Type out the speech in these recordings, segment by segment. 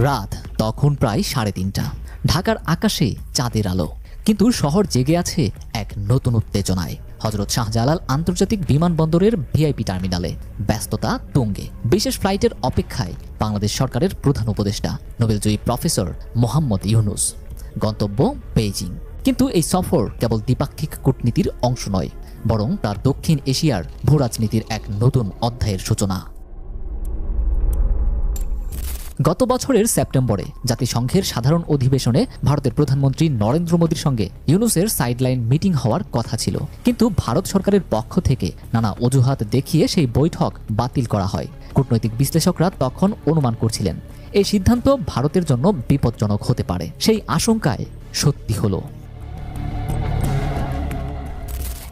রাত তখন প্রায় 3:30। ঢাকার আকাশে চাঁদের আলো, কিন্তু শহর জেগে আছে এক নতুন উত্তেজনায়। হযরত শাহজালাল আন্তর্জাতিক বিমানবন্দরের ভিআইপি টার্মিনালে ব্যস্ততা তুঙ্গে। বিশেষ ফ্লাইটের অপেক্ষায় বাংলাদেশ সরকারের প্রধান উপদেষ্টা নোবেলজয়ী প্রফেসর মোহাম্মদ ইউনূস। গন্তব্য বেইজিং। কিন্তু এই সফর কেবল দ্বিপাক্ষিক কূটনীতির অংশ নয়, বরং তা দক্ষিণ এশিয়ার ভূরাজনীতির এক নতুন অধ্যায়ের সূচনা। গত বছরের সেপ্টেম্বরে জাতিসংঘের সাধারণ অধিবেশনে ভারতের প্রধানমন্ত্রী নরেন্দ্র মোদীর সঙ্গে ইউনূসের সাইডলাইন মিটিং হওয়ার কথা ছিল, কিন্তু ভারত সরকারের পক্ষ থেকে নানা অজুহাত দেখিয়ে সেই বৈঠক বাতিল করা হয়। কূটনৈতিক বিশ্লেষকরা তখন অনুমান করছিলেন এই সিদ্ধান্ত ভারতের জন্য বিপজ্জনক হতে পারে। সেই আশঙ্কায় সত্যি হলো।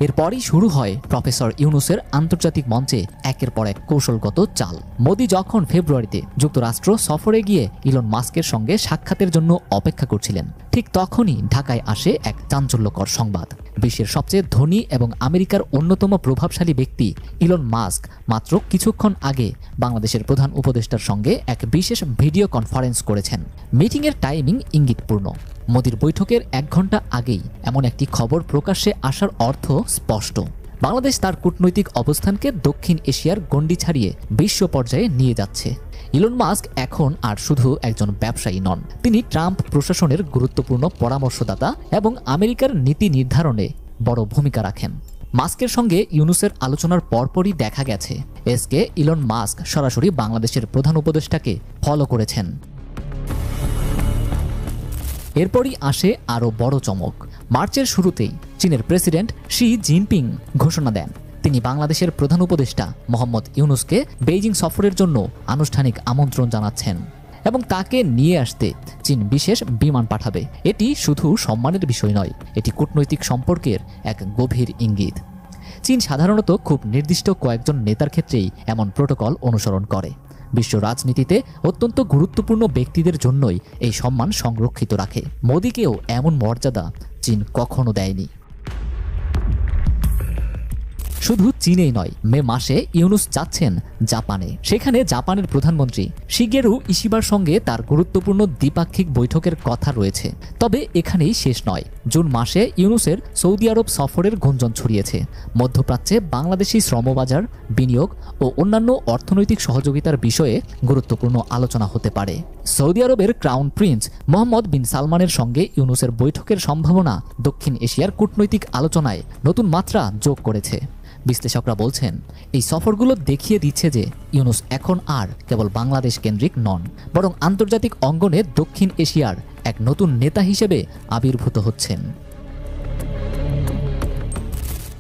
এরপরই শুরু হয় প্রফেসর ইউনূসের আন্তর্জাতিক মঞ্চে একের পর এক কৌশলগত চাল। মোদি যখন ফেব্রুয়ারিতে যুক্তরাষ্ট্র সফরে গিয়ে ইলন মাস্কের সঙ্গে সাক্ষাতের জন্য অপেক্ষা করছিলেন, ঠিক তখনই ঢাকায় আসে এক চাঞ্চল্যকর সংবাদ। বিশ্বের সবচেয়ে ধনী এবং আমেরিকার অন্যতম প্রভাবশালী ব্যক্তি ইলন মাস্ক মাত্র কিছুক্ষণ আগে বাংলাদেশের প্রধান উপদেষ্টার সঙ্গে এক বিশেষ ভিডিও কনফারেন্স করেছেন। মিটিংয়ের টাইমিং ইঙ্গিতপূর্ণ। মোদির বৈঠকের 1 ঘন্টা আগেই এমন একটি খবর প্রকাশ্যে আসার অর্থ স্পষ্ট। বাংলাদেশ তার কূটনৈতিক অবস্থানকে দক্ষিণ এশিয়ার গণ্ডি ছাড়িয়ে বিশ্ব পর্যায়ে নিয়ে যাচ্ছে। ইলন মাস্ক এখন আর শুধু একজন ব্যবসায়ী নন, তিনি ট্রাম্প প্রশাসনের গুরুত্বপূর্ণ পরামর্শদাতা এবং আমেরিকার নীতি নির্ধারণে বড় ভূমিকা রাখেন। মাস্কের সঙ্গে ইউনূসের আলোচনার পরপরই দেখা গেছে ইলন মাস্ক সরাসরি বাংলাদেশের প্রধান উপদেষ্টাকে ফলো করেছেন। এরপরই আসে আরও বড় চমক। মার্চের শুরুতেই চীনের প্রেসিডেন্ট শি জিনপিং ঘোষণা দেন তিনি বাংলাদেশের প্রধান উপদেষ্টা মোহাম্মদ ইউনূসকে বেইজিং সফরের জন্য আনুষ্ঠানিক আমন্ত্রণ জানাচ্ছেন এবং তাকে নিয়ে আসতে চীন বিশেষ বিমান পাঠাবে। এটি শুধু সম্মানের বিষয় নয়, এটি কূটনৈতিক সম্পর্কের এক গভীর ইঙ্গিত। চীন সাধারণত খুব নির্দিষ্ট কয়েকজন নেতার ক্ষেত্রেই এমন প্রোটোকল অনুসরণ করে। বিশ্ব রাজনীতিতে অত্যন্ত গুরুত্বপূর্ণ ব্যক্তিদের জন্যই এই সম্মান সংরক্ষিত রাখে। মোদিকেও এমন মর্যাদা চীন কখনো দেয়নি। শুধু চীনেই নয়, মে মাসে ইউনূস যাচ্ছেন জাপানে। সেখানে জাপানের প্রধানমন্ত্রী শিগেরু ইশিবার সঙ্গে তার গুরুত্বপূর্ণ দ্বিপাক্ষিক বৈঠকের কথা রয়েছে। তবে এখানেই শেষ নয়। জুন মাসে ইউনূসের সৌদি আরব সফরের গুঞ্জন ছড়িয়েছে। মধ্যপ্রাচ্যে বাংলাদেশি শ্রমবাজার, বিনিয়োগ ও অন্যান্য অর্থনৈতিক সহযোগিতার বিষয়ে গুরুত্বপূর্ণ আলোচনা হতে পারে। সৌদি আরবের ক্রাউন প্রিন্স মোহাম্মদ বিন সালমানের সঙ্গে ইউনূসের বৈঠকের সম্ভাবনা দক্ষিণ এশিয়ার কূটনৈতিক আলোচনায় নতুন মাত্রা যোগ করেছে। বিশ্লেষকরা বলছেন এই সফরগুলো দেখিয়ে দিচ্ছে যে ইউনূস এখন আর কেবল বাংলাদেশ কেন্দ্রিক নন, বরং আন্তর্জাতিক অঙ্গনে দক্ষিণ এশিয়ার এক নতুন নেতা হিসেবে আবির্ভূত হচ্ছেন।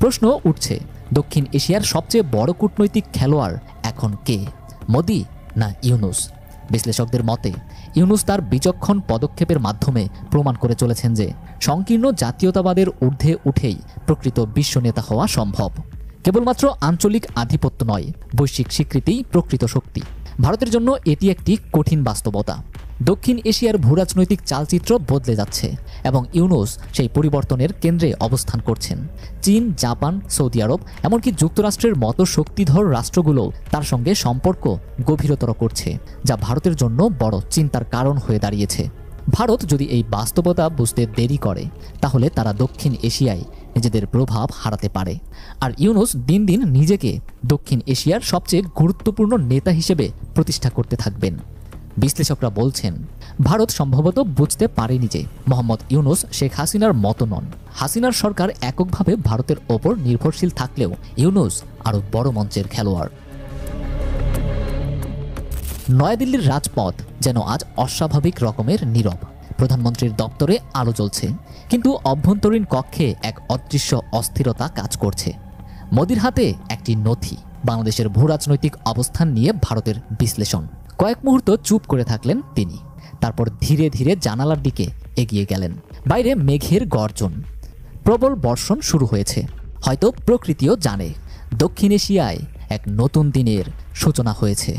প্রশ্ন উঠছে, দক্ষিণ এশিয়ার সবচেয়ে বড় কূটনৈতিক খেলোয়াড় এখন কে, মোদি না ইউনূস? বিশ্লেষকদের মতে ইউনূস তার বিচক্ষণ পদক্ষেপের মাধ্যমে প্রমাণ করে চলেছেন যে সংকীর্ণ জাতীয়তাবাদের ঊর্ধ্বে উঠেই প্রকৃত বিশ্ব নেতা হওয়া সম্ভব। কেবলমাত্র আঞ্চলিক আধিপত্য নয়, বৈশ্বিক স্বীকৃতিই প্রকৃত শক্তি। ভারতের জন্য এটি একটি কঠিন বাস্তবতা। দক্ষিণ এশিয়ার ভূরাজনৈতিক চালচিত্র বদলে যাচ্ছে এবং ইউনূস সেই পরিবর্তনের কেন্দ্রে অবস্থান করছেন। চীন, জাপান, সৌদি আরব, এমনকি যুক্তরাষ্ট্রের মতো শক্তিধর রাষ্ট্রগুলো তার সঙ্গে সম্পর্ক গভীরতর করছে, যা ভারতের জন্য বড় চিন্তার কারণ হয়ে দাঁড়িয়েছে। ভারত যদি এই বাস্তবতা বুঝতে দেরি করে, তাহলে তারা দক্ষিণ এশিয়ায় নিজেদের প্রভাব হারাতে পারে। আর ইউনূস দিন দিন নিজেকে দক্ষিণ এশিয়ার সবচেয়ে গুরুত্বপূর্ণ নেতা হিসেবে প্রতিষ্ঠা করতে থাকবেন। বিশ্লেষকরা বলছেন ভারত সম্ভবত বুঝতে পারেনি যে মোহাম্মদ ইউনূস শেখ হাসিনার মতো নন। হাসিনার সরকার এককভাবে ভারতের ওপর নির্ভরশীল থাকলেও ইউনূস আরও বড় মঞ্চের খেলোয়াড়। নয়াদিল্লির রাজপথ যেন আজ অস্বাভাবিক রকমের নীরব। প্রধানমন্ত্রীর দপ্তরে আলো জ্বলছে, কিন্তু অভ্যন্তরীণ কক্ষে এক অদৃশ্য অস্থিরতা কাজ করছে। মোদির হাতে একটি নথি, বাংলাদেশের ভূরাজনৈতিক অবস্থান নিয়ে ভারতের বিশ্লেষণ। কয়েক মুহূর্ত চুপ করে থাকলেন তিনি, তারপর ধীরে ধীরে জানালার দিকে এগিয়ে গেলেন। বাইরে মেঘের গর্জন, প্রবল বর্ষণ শুরু হয়েছে। হয়তো প্রকৃতিও জানে দক্ষিণ এশিয়ায় এক নতুন দিনের সূচনা হয়েছে।